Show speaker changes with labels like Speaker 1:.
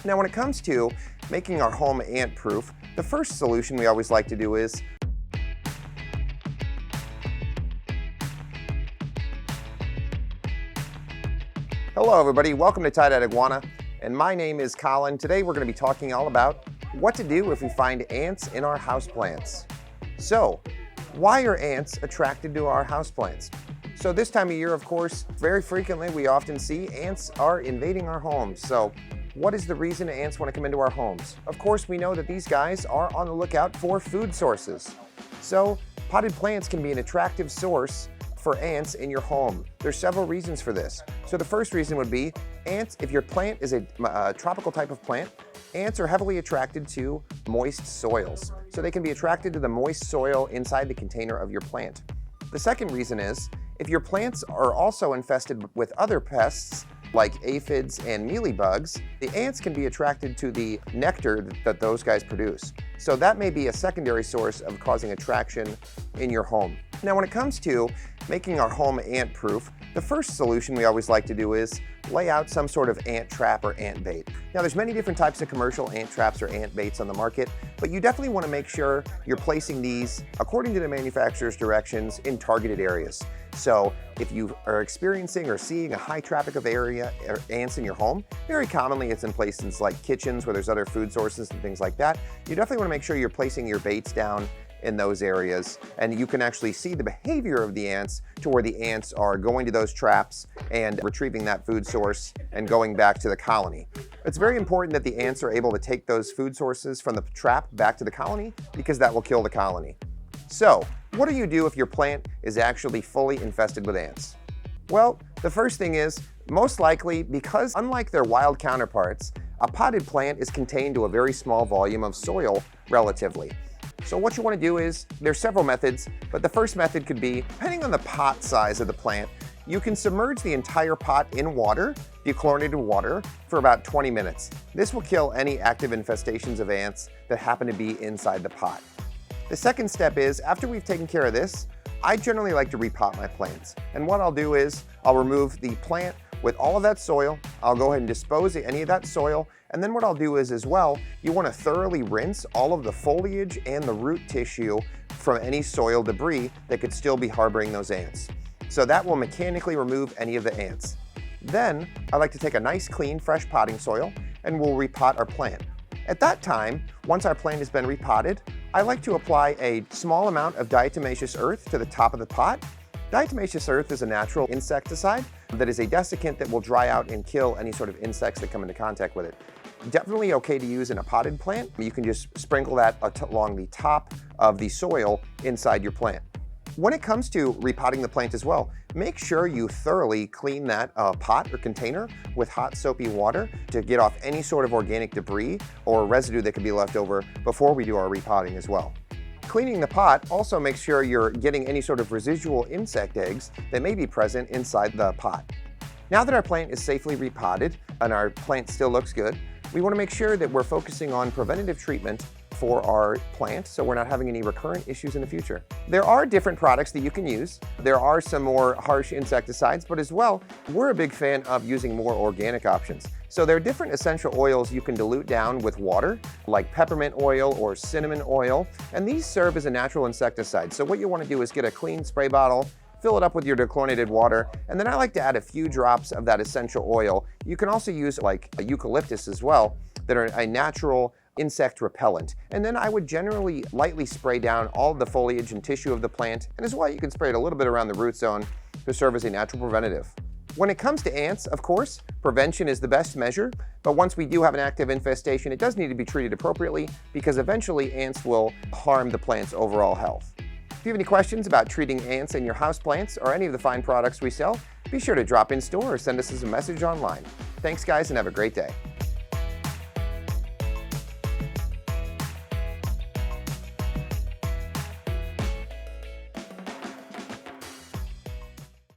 Speaker 1: Now, when it comes to making our home ant-proof, the first solution we always like to do is Hello everybody, welcome to Tye-Dyed Iguana, and my name is Colin. Today we're going to be talking all about what to do if we find ants in our houseplants. So, why are ants attracted to our houseplants? So this time of year, of course, very frequently we often see ants are invading our homes. So what is the reason ants want to come into our homes? Of course, we know that these guys are on the lookout for food sources. So potted plants can be an attractive source for ants in your home. There's several reasons for this. So the first reason would be ants, if your plant is a tropical type of plant, ants are heavily attracted to moist soils. So they can be attracted to the moist soil inside the container of your plant. The second reason is if your plants are also infested with other pests like aphids and mealybugs, the ants can be attracted to the nectar that those guys produce. So that may be a secondary source of causing attraction in your home. Now, when it comes to making our home ant-proof, the first solution we always like to do is lay out some sort of ant trap or ant bait. Now, there's many different types of commercial ant traps or ant baits on the market, but you definitely want to make sure you're placing these according to the manufacturer's directions in targeted areas. So if you are experiencing or seeing a high traffic of ants in your home, very commonly it's in places like kitchens where there's other food sources and things like that. You definitely want to make sure you're placing your baits down in those areas, and you can actually see the behavior of the ants to where the ants are going to those traps and retrieving that food source and going back to the colony. It's very important that the ants are able to take those food sources from the trap back to the colony because that will kill the colony. So, what do you do if your plant is actually fully infested with ants? Well, the first thing is, most likely, because unlike their wild counterparts, a potted plant is contained to a very small volume of soil relatively. So what you want to do is, there's several methods, but the first method could be, depending on the pot size of the plant, you can submerge the entire pot in water, dechlorinated water, for about 20 minutes. This will kill any active infestations of ants that happen to be inside the pot. The second step is, after we've taken care of this, I generally like to repot my plants. And what I'll do is, I'll remove the plant with all of that soil, I'll go ahead and dispose of any of that soil, and then what I'll do is as well, you want to thoroughly rinse all of the foliage and the root tissue from any soil debris that could still be harboring those ants. So that will mechanically remove any of the ants. Then, I like to take a nice clean fresh potting soil and we'll repot our plant. At that time, once our plant has been repotted, I like to apply a small amount of diatomaceous earth to the top of the pot. Diatomaceous earth is a natural insecticide that is a desiccant that will dry out and kill any sort of insects that come into contact with it. Definitely okay to use in a potted plant. You can just sprinkle that along the top of the soil inside your plant. When it comes to repotting the plant as well, make sure you thoroughly clean that pot or container with hot soapy water to get off any sort of organic debris or residue that could be left over before we do our repotting as well. Cleaning the pot also makes sure you're getting any sort of residual insect eggs that may be present inside the pot. Now that our plant is safely repotted and our plant still looks good, we want to make sure that we're focusing on preventative treatment for our plant so we're not having any recurrent issues in the future. There are different products that you can use. There are some more harsh insecticides, but as well, we're a big fan of using more organic options. So there are different essential oils you can dilute down with water, like peppermint oil or cinnamon oil, and these serve as a natural insecticide. So what you want to do is get a clean spray bottle, fill it up with your dechlorinated water, and then I like to add a few drops of that essential oil. You can also use like a eucalyptus as well, that are a natural insect repellent. And then I would generally lightly spray down all the foliage and tissue of the plant, and as well you can spray it a little bit around the root zone to serve as a natural preventative. When it comes to ants, of course, prevention is the best measure, but once we do have an active infestation, it does need to be treated appropriately because eventually ants will harm the plant's overall health. If you have any questions about treating ants in your houseplants or any of the fine products we sell, be sure to drop in store or send us a message online. Thanks guys and have a great day.